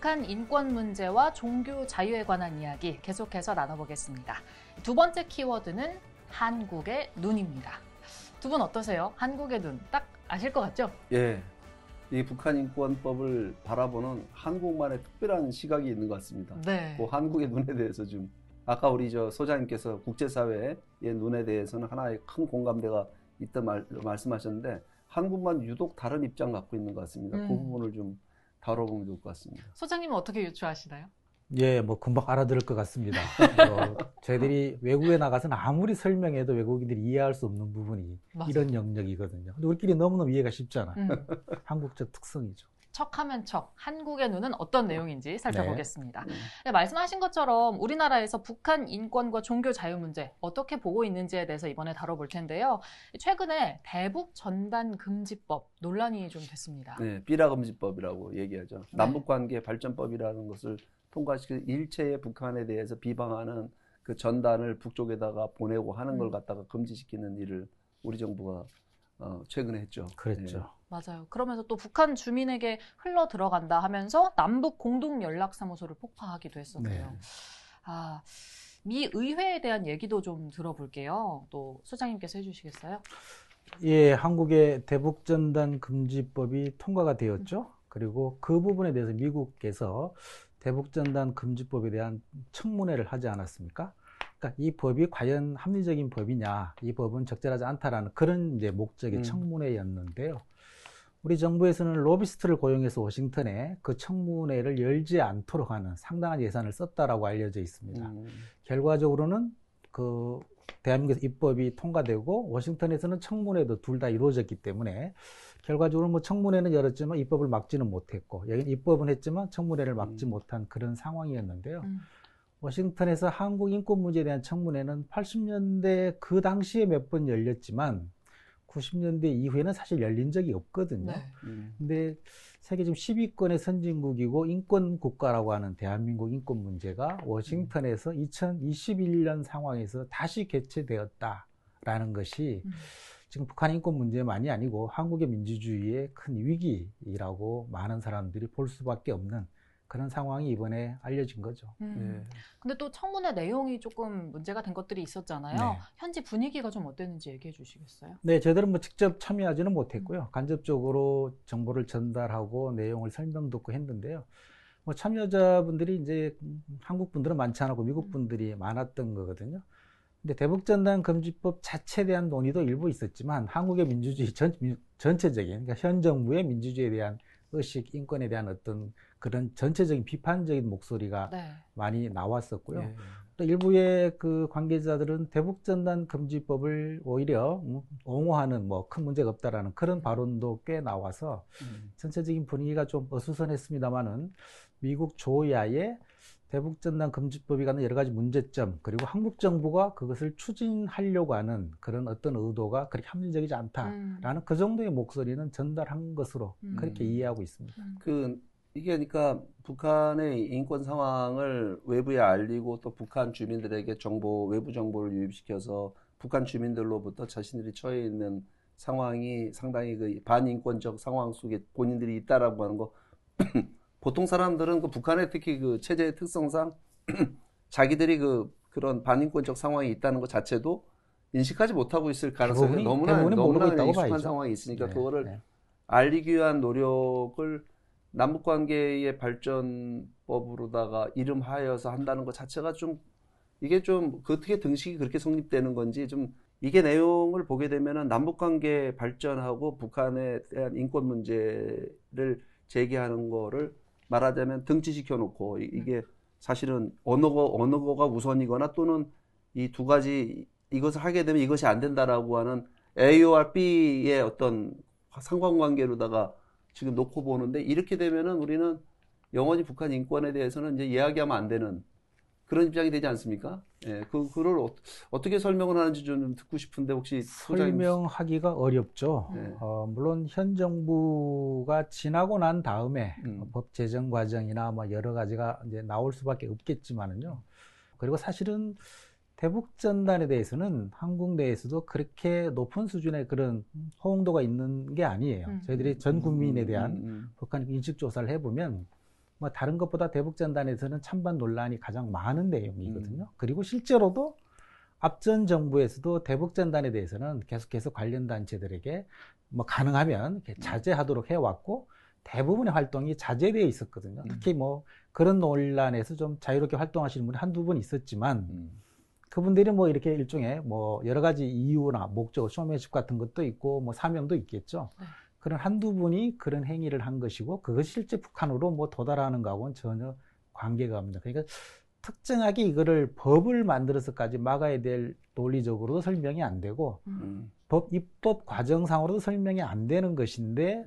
북한 인권 문제와 종교 자유에 관한 이야기 계속해서 나눠보겠습니다. 두 번째 키워드는 한국의 눈입니다. 두 분 어떠세요? 한국의 눈, 딱 아실 것 같죠? 예, 이 북한 인권법을 바라보는 한국만의 특별한 시각이 있는 것 같습니다. 네. 그 한국의 눈에 대해서 좀 아까 우리 소장님께서 국제사회의 눈에 대해서는 하나의 큰 공감대가 있다 말씀하셨는데 한국만 유독 다른 입장 갖고 있는 것 같습니다. 그 부분을 좀 다뤄보면 좋을 것 같습니다. 소장님은 어떻게 유추하시나요? 예, 뭐 금방 알아들을 것 같습니다. 저희들이 외국에 나가서는 아무리 설명해도 외국인들이 이해할 수 없는 부분이 맞아요. 이런 영역이거든요. 근데 우리끼리 너무너무 이해가 쉽잖아요. 한국적 특성이죠. 척하면 척, 한국의 눈은 어떤 내용인지 살펴보겠습니다. 네. 네, 말씀하신 것처럼 우리나라에서 북한 인권과 종교 자유 문제 어떻게 보고 있는지에 대해서 이번에 다뤄볼 텐데요. 최근에 대북 전단 금지법 논란이 좀 됐습니다. 네, 삐라금지법이라고 얘기하죠. 네. 남북관계 발전법이라는 것을 통과시켜 일체의 북한에 대해서 비방하는 그 전단을 북쪽에다가 보내고 하는 걸 갖다가 금지시키는 일을 우리 정부가 최근에 했죠. 그랬죠. 네. 맞아요. 그러면서 또 북한 주민에게 흘러 들어간다 하면서 남북 공동 연락사무소를 폭파하기도 했었고요. 네. 미 의회에 대한 얘기도 좀 들어볼게요. 또 소장님께서 해주시겠어요? 예, 한국의 대북전단 금지법이 통과가 되었죠. 그리고 그 부분에 대해서 미국께서 대북전단 금지법에 대한 청문회를 하지 않았습니까? 그러니까 이 법이 과연 합리적인 법이냐, 이 법은 적절하지 않다라는 그런 이제 목적의 청문회였는데요. 우리 정부에서는 로비스트를 고용해서 워싱턴에 그 청문회를 열지 않도록 하는 상당한 예산을 썼다라고 알려져 있습니다. 결과적으로는 그 대한민국에서 입법이 통과되고 워싱턴에서는 청문회도 둘 다 이루어졌기 때문에 결과적으로 뭐 청문회는 열었지만 입법을 막지는 못했고 여기는 입법은 했지만 청문회를 막지 못한 그런 상황이었는데요. 워싱턴에서 한국 인권 문제에 대한 청문회는 80년대 그 당시에 몇 번 열렸지만 90년대 이후에는 사실 열린 적이 없거든요. 네. 근데 세계 지금 10위권의 선진국이고 인권 국가라고 하는 대한민국 인권 문제가 워싱턴에서 2021년 상황에서 다시 개최되었다라는 것이 지금 북한 인권 문제만이 아니고 한국의 민주주의의 큰 위기라고 많은 사람들이 볼 수밖에 없는 그런 상황이 이번에 알려진 거죠. 네. 근데 또 청문회 내용이 조금 문제가 된 것들이 있었잖아요. 네. 현지 분위기가 좀 어땠는지 얘기해 주시겠어요? 네, 저희들은 뭐 직접 참여하지는 못했고요. 간접적으로 정보를 전달하고 내용을 설명 듣고 했는데요. 뭐 참여자분들이 이제 한국 분들은 많지 않았고 미국 분들이 많았던 거거든요. 근데 대북전단 금지법 자체에 대한 논의도 일부 있었지만 한국의 민주주의 전체적인, 그러니까 현 정부의 민주주의에 대한 의식, 인권에 대한 어떤 그런 전체적인 비판적인 목소리가 네. 많이 나왔었고요. 예. 또 일부의 그 관계자들은 대북전단 금지법을 오히려 옹호하는 뭐 큰 문제가 없다라는 그런 발언도 꽤 나와서 전체적인 분위기가 좀 어수선했습니다만은 미국 조야의 대북전단 금지법이 갖는 여러 가지 문제점 그리고 한국 정부가 그것을 추진하려고 하는 그런 어떤 의도가 그렇게 합리적이지 않다라는 그 정도의 목소리는 전달한 것으로 그렇게 이해하고 있습니다. 이게 그러니까 북한의 인권 상황을 외부에 알리고 또 북한 주민들에게 외부 정보를 유입시켜서 북한 주민들로부터 자신들이 처해 있는 상황이 상당히 그 반인권적 상황 속에 본인들이 있다라고 하는 거 보통 사람들은 그 북한의 특히 그 체제의 특성상 자기들이 그런 반인권적 상황이 있다는 것 자체도 인식하지 못하고 있을 가능성이 너무나 익숙한 상황이 있으니까 그거를 알리기 위한 노력을 남북관계의 발전법으로다가 이름하여서 한다는 것 자체가 이게 어떻게 등식이 그렇게 성립되는 건지 이게 내용을 보게 되면은 남북관계 발전하고 북한에 대한 인권 문제를 제기하는 거를 말하자면 등치시켜 놓고 이게 사실은 언어가 우선이거나 또는 이 두 가지 이것을 하게 되면 이것이 안 된다라고 하는 A와 B의 어떤 상관관계로다가 지금 놓고 보는데 이렇게 되면은 우리는 영원히 북한 인권에 대해서는 이제 이야기하면 안 되는 그런 입장이 되지 않습니까? 예, 그걸 어떻게 설명을 하는지 좀 듣고 싶은데 혹시 설명하기가 어렵죠. 네. 물론 현 정부가 지나고 난 다음에 법 제정 과정이나 뭐 여러 가지가 이제 나올 수밖에 없겠지만은요. 그리고 사실은 대북전단에 대해서는 한국 내에서도 그렇게 높은 수준의 그런 호응도가 있는 게 아니에요. 저희들이 전 국민에 대한 북한 인식조사를 해보면 뭐 다른 것보다 대북전단에서는 찬반 논란이 가장 많은 내용이거든요. 그리고 실제로도 앞전 정부에서도 대북전단에 대해서는 계속해서 관련 단체들에게 뭐 가능하면 이렇게 자제하도록 해왔고 대부분의 활동이 자제되어 있었거든요. 특히 뭐 그런 논란에서 좀 자유롭게 활동하시는 분이 한두 분 있었지만 그분들이 뭐 이렇게 일종의 뭐 여러 가지 이유나 목적, 쇼맨십 같은 것도 있고 뭐 사명도 있겠죠. 네. 그런 한두 분이 그런 행위를 한 것이고 그것이 실제 북한으로 뭐 도달하는 거하고는 전혀 관계가 없는. 그러니까 특정하게 이거를 법을 만들어서까지 막아야 될 논리적으로도 설명이 안 되고 입법 과정상으로도 설명이 안 되는 것인데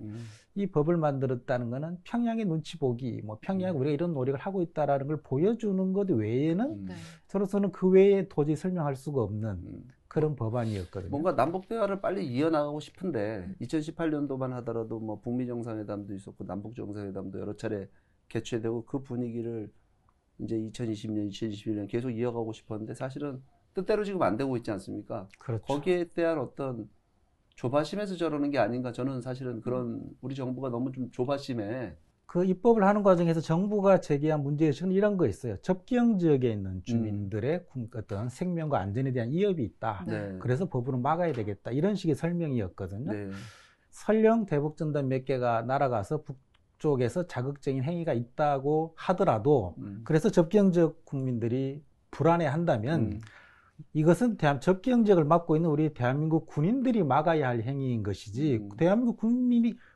이 법을 만들었다는 것은 평양의 눈치 보기, 뭐 평양 우리가 이런 노력을 하고 있다라는 걸 보여주는 것 외에는 저로서는 그 외에 도저히 설명할 수가 없는 그런 법안이었거든요. 뭔가 남북 대화를 빨리 이어나가고 싶은데 2018년도만 하더라도 뭐 북미 정상회담도 있었고 남북 정상회담도 여러 차례 개최되고 그 분위기를 이제 2020년, 2021년 계속 이어가고 싶었는데 사실은 뜻대로 지금 안 되고 있지 않습니까? 그렇죠. 거기에 대한 어떤 조바심에서 저러는 게 아닌가 저는 사실은 그런 우리 정부가 너무 좀 조바심에 그 입법을 하는 과정에서 정부가 제기한 문제의식은 이런 거 있어요. 접경 지역에 있는 주민들의 어떤 생명과 안전에 대한 위협이 있다. 네. 그래서 법으로 막아야 되겠다. 이런 식의 설명이었거든요. 네. 설령 대북전단 몇 개가 날아가서 북쪽에서 자극적인 행위가 있다고 하더라도 그래서 접경 지역 국민들이 불안해한다면 이것은 접경 지역을 막고 있는 우리 대한민국 군인들이 막아야 할 행위인 것이지 대한민국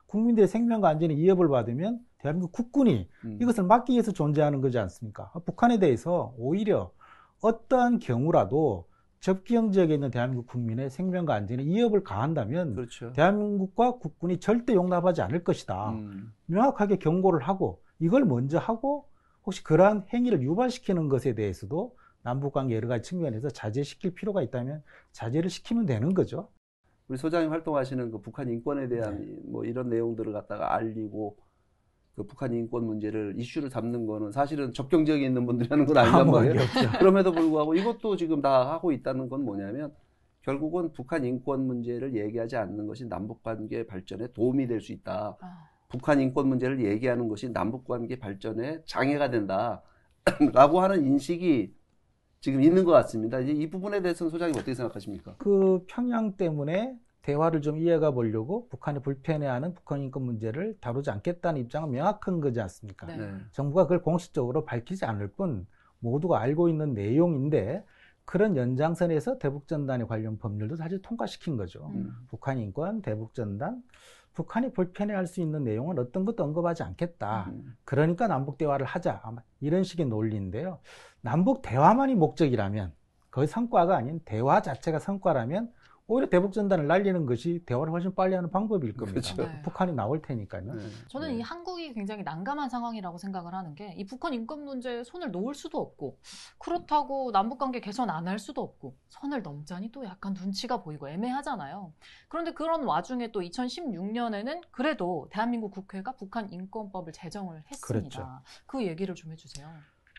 국민들의 생명과 안전에 위협을 받으면 대한민국 국군이 이것을 막기 위해서 존재하는 거지 않습니까? 북한에 대해서 오히려 어떠한 경우라도 접경 지역에 있는 대한민국 국민의 생명과 안전에 위협을 가한다면 그렇죠. 대한민국과 국군이 절대 용납하지 않을 것이다. 명확하게 경고를 하고 이걸 먼저 하고 혹시 그러한 행위를 유발시키는 것에 대해서도 남북관계 여러 가지 측면에서 자제시킬 필요가 있다면 자제를 시키면 되는 거죠. 우리 소장님 활동하시는 그 북한 인권에 대한 뭐 이런 내용들을 갖다가 알리고 그 북한 인권 문제를 이슈를 잡는 거는 사실은 접경 지역에 있는 분들이 하는 건 아니란 말이에요. 그럼에도 불구하고 이것도 지금 다 하고 있다는 건 뭐냐면 결국은 북한 인권 문제를 얘기하지 않는 것이 남북관계 발전에 도움이 될 수 있다. 북한 인권 문제를 얘기하는 것이 남북관계 발전에 장애가 된다. 라고 하는 인식이 지금 있는 것 같습니다. 이제 이 부분에 대해서는 소장님 어떻게 생각하십니까? 그 평양 때문에 대화를 좀 이어가 보려고 북한이 불편해하는 북한 인권 문제를 다루지 않겠다는 입장은 명확한 거지 않습니까? 네. 정부가 그걸 공식적으로 밝히지 않을 뿐 모두가 알고 있는 내용인데 그런 연장선에서 대북전단에 관련 법률도 사실 통과시킨 거죠. 북한 인권, 대북전단, 북한이 불편해할 수 있는 내용은 어떤 것도 언급하지 않겠다. 그러니까 남북 대화를 하자. 아마 이런 식의 논리인데요. 남북 대화만이 목적이라면 거의 성과가 아닌 대화 자체가 성과라면 오히려 대북전단을 날리는 것이 대화를 훨씬 빨리 하는 방법일 겁니다. 그렇죠. 네. 북한이 나올 테니까요. 네. 저는 이 한국이 굉장히 난감한 상황이라고 생각을 하는 게 이 북한 인권 문제에 손을 놓을 수도 없고 그렇다고 남북관계 개선 안 할 수도 없고 선을 넘자니 또 약간 눈치가 보이고 애매하잖아요. 그런데 그런 와중에 또 2016년에는 그래도 대한민국 국회가 북한 인권법을 제정을 했습니다. 그렇죠. 그 얘기를 좀 해주세요.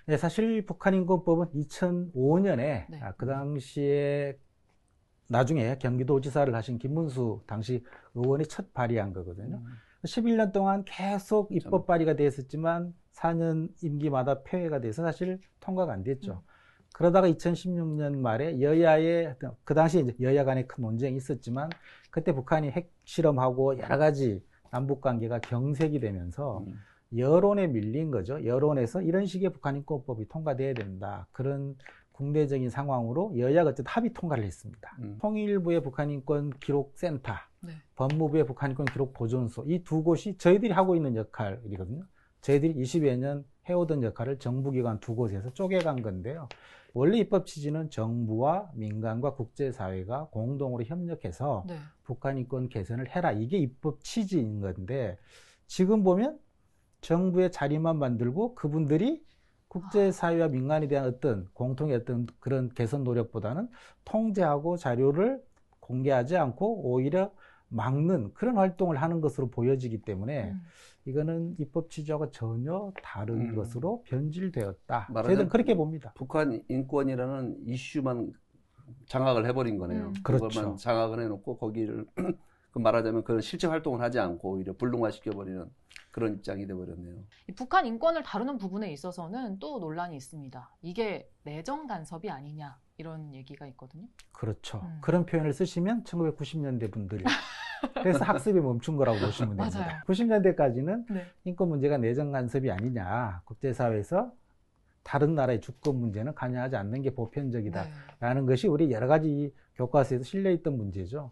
네, 사실 북한 인권법은 2005년에 네. 그 당시에 나중에 경기도지사를 하신 김문수 당시 의원이 첫 발의한 거거든요. 11년 동안 계속 입법 발의가 됐었지만 4년 임기마다 폐회가 돼서 사실 통과가 안 됐죠. 그러다가 2016년 말에 여야의 그 당시에 이제 여야 간의 큰 논쟁이 있었지만 그때 북한이 핵실험하고 여러 가지 남북 관계가 경색이 되면서 여론에 밀린 거죠. 여론에서 이런 식의 북한 인권법이 통과돼야 된다. 그런 국내적인 상황으로 여야가 어쨌든 합의 통과를 했습니다. 통일부의 북한인권기록센터, 네. 법무부의 북한인권기록보존소 이 두 곳이 저희들이 하고 있는 역할이거든요. 저희들이 20여 년 해오던 역할을 정부기관 두 곳에서 쪼개간 건데요. 원래 입법 취지는 정부와 민간과 국제사회가 공동으로 협력해서 네. 북한인권 개선을 해라. 이게 입법 취지인 건데 지금 보면 정부의 자리만 만들고 그분들이 국제사회와 민간에 대한 어떤 공통의 어떤 그런 개선 노력보다는 통제하고 자료를 공개하지 않고 오히려 막는 그런 활동을 하는 것으로 보여지기 때문에 이거는 입법 취지하고 전혀 다른 것으로 변질되었다. 저희들은 그렇게 봅니다. 북한 인권이라는 이슈만 장악을 해버린 거네요. 그렇죠. 그것만 장악을 해놓고 거기를 그 말하자면 그런 실제 활동을 하지 않고 오히려 불능화시켜버리는 그런 입장이 돼버렸네요. 이 북한 인권을 다루는 부분에 있어서는 또 논란이 있습니다. 이게 내정 간섭이 아니냐 이런 얘기가 있거든요. 그렇죠. 그런 표현을 쓰시면 1990년대 분들이 그래서 학습이 멈춘 거라고 보시면 됩니다. 맞아요. 90년대까지는 네. 인권 문제가 내정 간섭이 아니냐, 국제사회에서 다른 나라의 주권 문제는 관여하지 않는 게 보편적이다라는 것이 우리 여러 가지 교과서에도 실려있던 문제죠.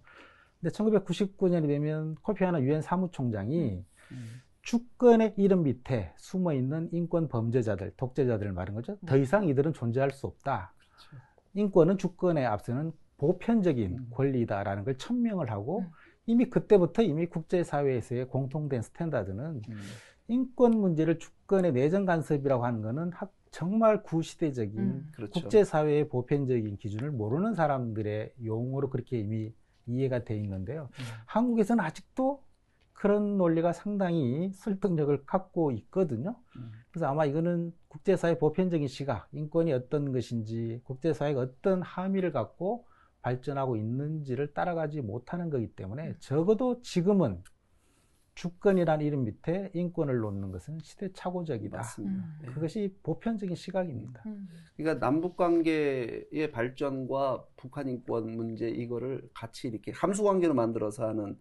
근데 1999년이 되면 코피 아난 유엔 사무총장이 주권의 이름 밑에 숨어있는 인권 범죄자들, 독재자들을 말한 거죠. 더 이상 이들은 존재할 수 없다. 그렇죠. 인권은 주권에 앞서는 보편적인 권리다라는 걸 천명을 하고 이미 그때부터 이미 국제사회에서의 공통된 스탠다드는 인권 문제를 주권의 내정 간섭이라고 하는 것은 정말 구시대적인 그렇죠. 국제사회의 보편적인 기준을 모르는 사람들의 용어로 그렇게 이미 이해가 돼 있는데요. 한국에서는 아직도 그런 논리가 상당히 설득력을 갖고 있거든요. 그래서 아마 이거는 국제사회 보편적인 시각, 인권이 어떤 것인지, 국제사회가 어떤 함의를 갖고 발전하고 있는지를 따라가지 못하는 거기 때문에 적어도 지금은 주권이라는 이름 밑에 인권을 놓는 것은 시대착오적이다. 맞습니다. 그것이 보편적인 시각입니다. 그러니까 남북 관계의 발전과 북한 인권 문제 이거를 같이 이렇게 함수 관계로 만들어서 하는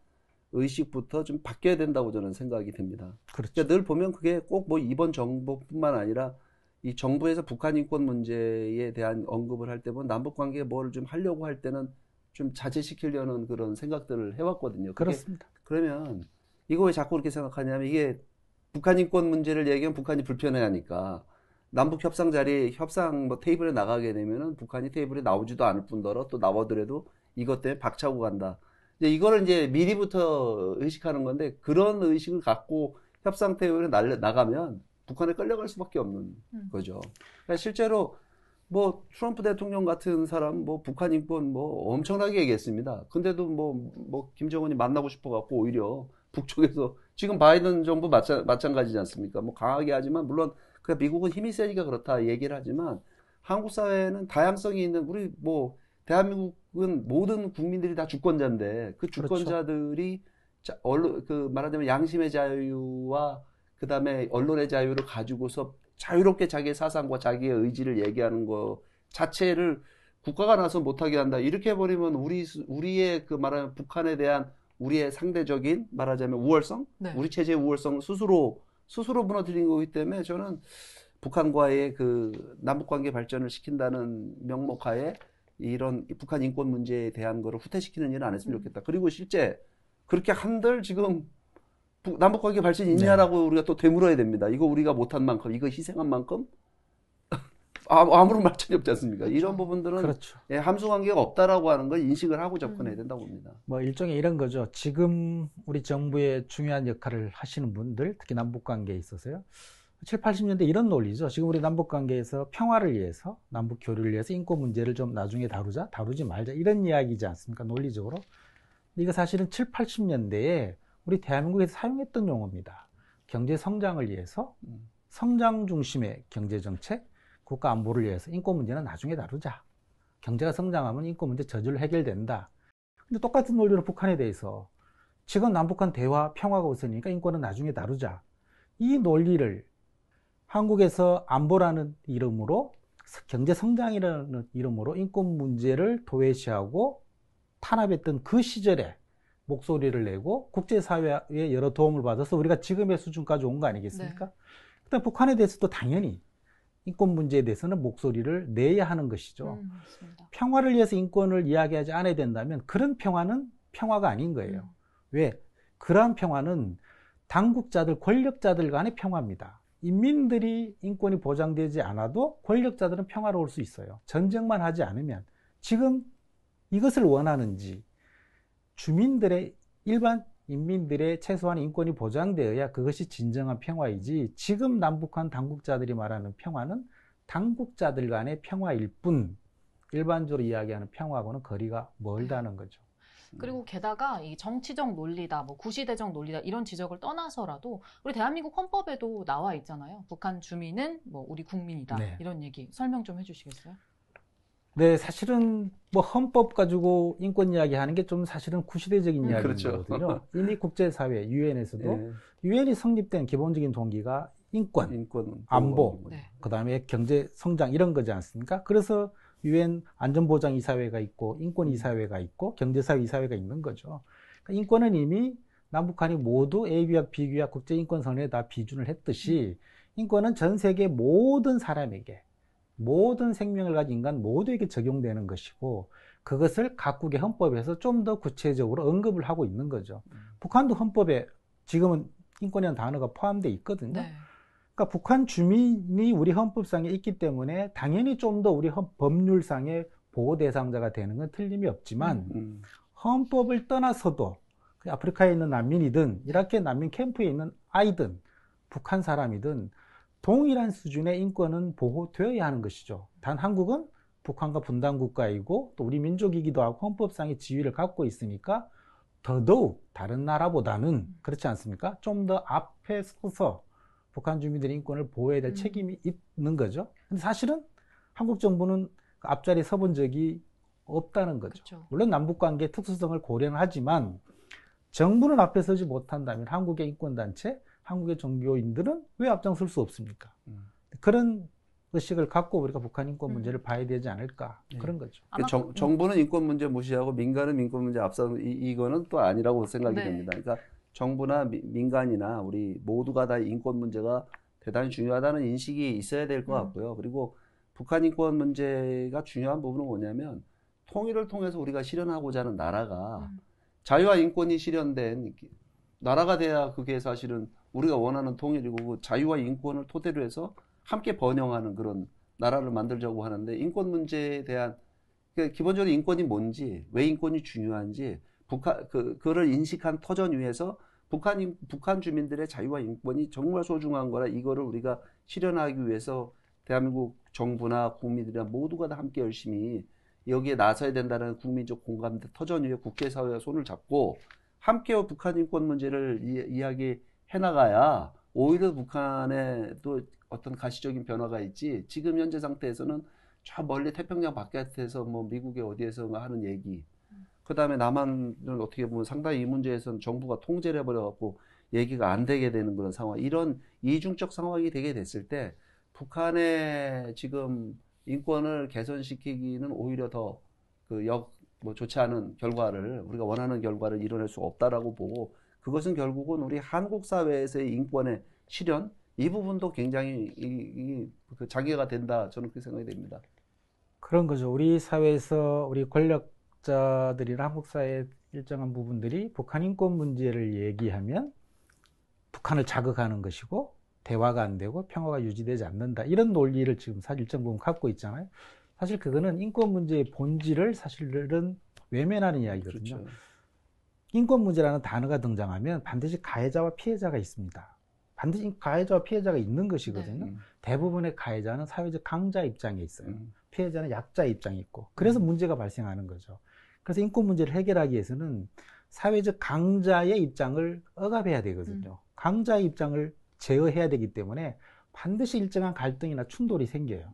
의식부터 좀 바뀌어야 된다고 저는 생각이 듭니다. 그렇죠. 그러니까 늘 보면 그게 꼭 뭐 이번 정부뿐만 아니라 이 정부에서 북한 인권 문제에 대한 언급을 할 때 보면 남북 관계에 뭘 좀 하려고 할 때는 좀 자제시키려는 그런 생각들을 해왔거든요. 그렇습니다. 그러면 이거 왜 자꾸 그렇게 생각하냐면 이게 북한 인권 문제를 얘기하면 북한이 불편해하니까 남북 협상 자리 협상 뭐 테이블에 나가게 되면은 북한이 테이블에 나오지도 않을 뿐더러 또 나오더라도 이것 때문에 박차고 간다. 이제 이거를 이제 미리부터 의식하는 건데 그런 의식을 갖고 협상 테이블에 나가면 북한에 끌려갈 수밖에 없는 거죠. 그러니까 실제로 뭐 트럼프 대통령 같은 사람 뭐 북한 인권 뭐 엄청나게 얘기했습니다. 근데도 뭐 김정은이 만나고 싶어 갖고 오히려 북쪽에서 지금 바이든 정부 마찬가지지 않습니까? 뭐 강하게 하지만 물론 그 미국은 힘이 세니까 그렇다 얘기를 하지만 한국 사회는 다양성이 있는 우리 뭐 대한민국은 모든 국민들이 다 주권자인데 그 주권자들이 그 말하자면 양심의 자유와 그 다음에 언론의 자유를 가지고서 자유롭게 자기의 사상과 자기의 의지를 얘기하는 것 자체를 국가가 나서 못하게 한다. 이렇게 해버리면 우리의 그 말하자면 북한에 대한 우리의 상대적인 말하자면 우월성, 네. 우리 체제의 우월성을 스스로 무너뜨린 거기 때문에 저는 북한과의 그 남북관계 발전을 시킨다는 명목하에 이런 북한 인권 문제에 대한 거를 후퇴시키는 일은 안 했으면 좋겠다. 그리고 실제 그렇게 한들 지금 남북관계 발전이 있냐라고 우리가 또 되물어야 됩니다. 이거 우리가 못한 만큼, 이거 희생한 만큼 아무런 말전이 없지 않습니까? 그렇죠. 이런 부분들은 그렇죠. 예, 함수 관계가 없다라고 하는 걸 인식을 하고 접근해야 된다고 봅니다. 뭐 일종의 이런 거죠. 지금 우리 정부의 중요한 역할을 하시는 분들, 특히 남북 관계에 있어서요. 7, 80년대 이런 논리죠. 지금 우리 남북 관계에서 평화를 위해서, 남북 교류를 위해서 인권 문제를 좀 나중에 다루지 말자. 이런 이야기지 않습니까? 논리적으로. 이거 사실은 7, 80년대에 우리 대한민국에서 사용했던 용어입니다. 경제 성장을 위해서 성장 중심의 경제 정책, 국가 안보를 위해서 인권 문제는 나중에 다루자. 경제가 성장하면 인권 문제 저절로 해결된다. 근데 똑같은 논리로 북한에 대해서 지금 남북한 대화, 평화가 우선이니까 인권은 나중에 다루자. 이 논리를 한국에서 안보라는 이름으로, 경제 성장이라는 이름으로 인권 문제를 도외시하고 탄압했던 그 시절에 목소리를 내고 국제사회의 여러 도움을 받아서 우리가 지금의 수준까지 온 거 아니겠습니까? 네. 그다음 북한에 대해서도 당연히 인권 문제에 대해서는 목소리를 내야 하는 것이죠. 맞습니다. 평화를 위해서 인권을 이야기하지 않아야 된다면 그런 평화는 평화가 아닌 거예요. 왜? 그러한 평화는 당국자들, 권력자들 간의 평화입니다. 인민들이 인권이 보장되지 않아도 권력자들은 평화로울 수 있어요. 전쟁만 하지 않으면. 지금 이것을 원하는지 일반 인민들의 최소한 인권이 보장되어야 그것이 진정한 평화이지, 지금 남북한 당국자들이 말하는 평화는 당국자들 간의 평화일 뿐 일반적으로 이야기하는 평화하고는 거리가 멀다는 거죠. 그리고 게다가 이 정치적 논리다, 뭐 구시대적 논리다 이런 지적을 떠나서라도 우리 대한민국 헌법에도 나와 있잖아요. 북한 주민은 뭐 우리 국민이다. 네. 이런 얘기 설명 좀 해주시겠어요? 네, 사실은 뭐 헌법 가지고 인권 이야기하는 게 좀 사실은 구시대적인 이야기인 그렇죠. 거거든요. 이미 국제사회, 유엔에서도 예, 유엔이 성립된 기본적인 동기가 인권, 인권, 안보, 네. 그다음에 경제 성장 이런 거지 않습니까? 그래서 유엔 안전보장 이사회가 있고 인권 이사회가 있고 경제사회 이사회가 있는 거죠. 그러니까 인권은 이미 남북한이 모두 A규약, B규약 국제인권선언에 다 비준을 했듯이 인권은 전 세계 모든 사람에게 모든 생명을 가진 인간 모두에게 적용되는 것이고 그것을 각국의 헌법에서 좀 더 구체적으로 언급을 하고 있는 거죠. 북한도 헌법에 지금은 인권이라는 단어가 포함되어 있거든요. 네. 그러니까 북한 주민이 우리 헌법상에 있기 때문에 당연히 좀 더 우리 법률상의 보호 대상자가 되는 건 틀림이 없지만 헌법을 떠나서도 아프리카에 있는 난민이든 이라크의 난민 캠프에 있는 아이든 북한 사람이든 동일한 수준의 인권은 보호되어야 하는 것이죠. 단 한국은 북한과 분단 국가이고 또 우리 민족이기도 하고 헌법상의 지위를 갖고 있으니까 더더욱 다른 나라보다는 그렇지 않습니까? 좀 더 앞에 서서 북한 주민들의 인권을 보호해야 될 책임이 있는 거죠. 근데 사실은 한국 정부는 앞자리에 서본 적이 없다는 거죠. 그쵸. 물론 남북관계 특수성을 고려는 하지만 정부는 앞에 서지 못한다면 한국의 인권단체, 한국의 종교인들은 왜 앞장설 수 없습니까? 그런 의식을 갖고 우리가 북한 인권 문제를 봐야 되지 않을까 그런 거죠. 아마 정부는 인권 문제 무시하고 민간은 인권 문제 앞서 이거는 또 아니라고 생각이 네. 됩니다. 그러니까 정부나 민간이나 우리 모두가 다 인권 문제가 대단히 중요하다는 인식이 있어야 될 것 같고요. 그리고 북한 인권 문제가 중요한 부분은 뭐냐면 통일을 통해서 우리가 실현하고자 하는 나라가 자유와 인권이 실현된 나라가 돼야 그게 사실은 우리가 원하는 통일이고 그 자유와 인권을 토대로 해서 함께 번영하는 그런 나라를 만들자고 하는데 인권 문제에 대한 그러니까 기본적으로 인권이 뭔지 왜 인권이 중요한지 그를 인식한 터전 위에서 북한 주민들의 자유와 인권이 정말 소중한 거라 이거를 우리가 실현하기 위해서 대한민국 정부나 국민들이나 모두가 다 함께 열심히 여기에 나서야 된다는 국민적 공감 터전 위에 국제사회와 손을 잡고 함께 북한 인권 문제를 이야기해 나가야 오히려 북한에 또 어떤 가시적인 변화가 있지 지금 현재 상태에서는 저 멀리 태평양 바깥에서 뭐 미국의 어디에서 하는 얘기 그 다음에 남한은 어떻게 보면 상당히 이 문제에서는 정부가 통제를 해버려갖고 얘기가 안 되게 되는 그런 상황 이런 이중적 상황이 되게 됐을 때 북한의 지금 인권을 개선시키기는 오히려 더 좋지 않은 결과를 우리가 원하는 결과를 이뤄낼 수 없다라고 보고 그것은 결국은 우리 한국 사회에서의 인권의 실현 이 부분도 굉장히 그 장애가 된다 저는 그렇게 생각이 됩니다. 그런 거죠. 우리 사회에서 우리 권력자들이나 한국 사회의 일정한 부분들이 북한 인권 문제를 얘기하면 북한을 자극하는 것이고 대화가 안 되고 평화가 유지되지 않는다. 이런 논리를 지금 사실 일정 부분 갖고 있잖아요. 사실 그거는 인권 문제의 본질을 사실은 외면하는 이야기거든요. 그렇죠. 인권 문제라는 단어가 등장하면 반드시 가해자와 피해자가 있습니다. 반드시 가해자와 피해자가 있는 것이거든요. 네. 대부분의 가해자는 사회적 강자 입장에 있어요. 피해자는 약자 입장에 있고. 그래서 문제가 발생하는 거죠. 그래서 인권 문제를 해결하기 위해서는 사회적 강자의 입장을 억압해야 되거든요. 강자의 입장을 제어해야 되기 때문에 반드시 일정한 갈등이나 충돌이 생겨요.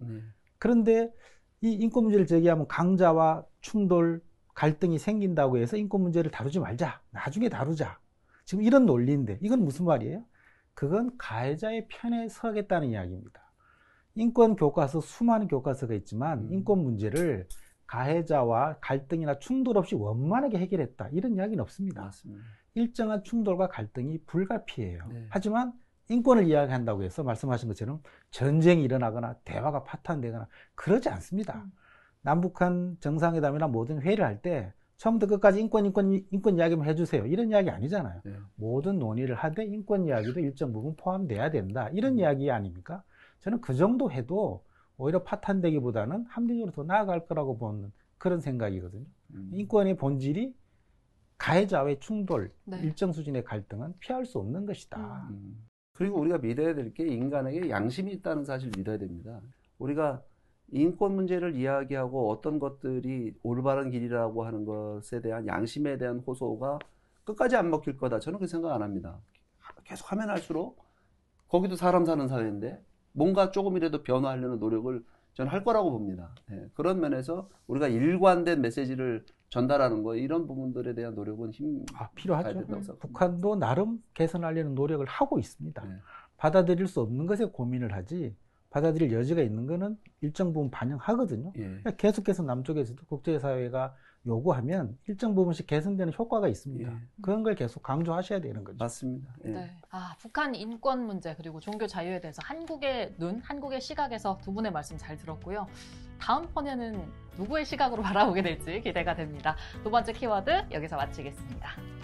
그런데 이 인권 문제를 제기하면 강자와 충돌, 갈등이 생긴다고 해서 인권 문제를 다루지 말자. 나중에 다루자. 지금 이런 논리인데 이건 무슨 말이에요? 그건 가해자의 편에 서겠다는 이야기입니다. 인권 교과서 수많은 교과서가 있지만 인권 문제를 가해자와 갈등이나 충돌 없이 원만하게 해결했다. 이런 이야기는 없습니다. 맞습니다. 일정한 충돌과 갈등이 불가피해요. 네. 하지만 인권을 이야기한다고 해서 말씀하신 것처럼 전쟁이 일어나거나 대화가 파탄되거나 그러지 않습니다. 남북한 정상회담이나 모든 회의를 할 때 처음부터 끝까지 인권 이야기만 해주세요. 이런 이야기 아니잖아요. 네. 모든 논의를 하되 인권 이야기도 일정 부분 포함돼야 된다. 이런 이야기 아닙니까? 저는 그 정도 해도 오히려 파탄되기보다는 합리적으로 더 나아갈 거라고 보는 그런 생각이거든요. 인권의 본질이 가해자와의 충돌, 네. 일정 수준의 갈등은 피할 수 없는 것이다. 그리고 우리가 믿어야 될 게 인간에게 양심이 있다는 사실을 믿어야 됩니다. 우리가 인권 문제를 이야기하고 어떤 것들이 올바른 길이라고 하는 것에 대한 양심에 대한 호소가 끝까지 안 먹힐 거다. 저는 그 생각 안 합니다. 계속 하면 할수록 거기도 사람 사는 사회인데 뭔가 조금이라도 변화하려는 노력을 저는 할 거라고 봅니다. 예, 그런 면에서 우리가 일관된 메시지를 전달하는 거 이런 부분들에 대한 노력은 필요하죠. 된다고 생각합니다. 북한도 나름 개선하려는 노력을 하고 있습니다. 네. 받아들일 수 없는 것에 고민을 하지 받아들일 여지가 있는 거는 일정 부분 반영하거든요. 예. 계속해서 남쪽에서도 국제사회가 요구하면 일정 부분씩 개선되는 효과가 있습니다. 예. 그런 걸 계속 강조하셔야 되는 거죠. 맞습니다. 예. 네. 북한 인권 문제 그리고 종교 자유에 대해서 한국의 눈, 한국의 시각에서 두 분의 말씀 잘 들었고요. 다음 편에는 누구의 시각으로 바라보게 될지 기대가 됩니다. 두 번째 키워드 여기서 마치겠습니다.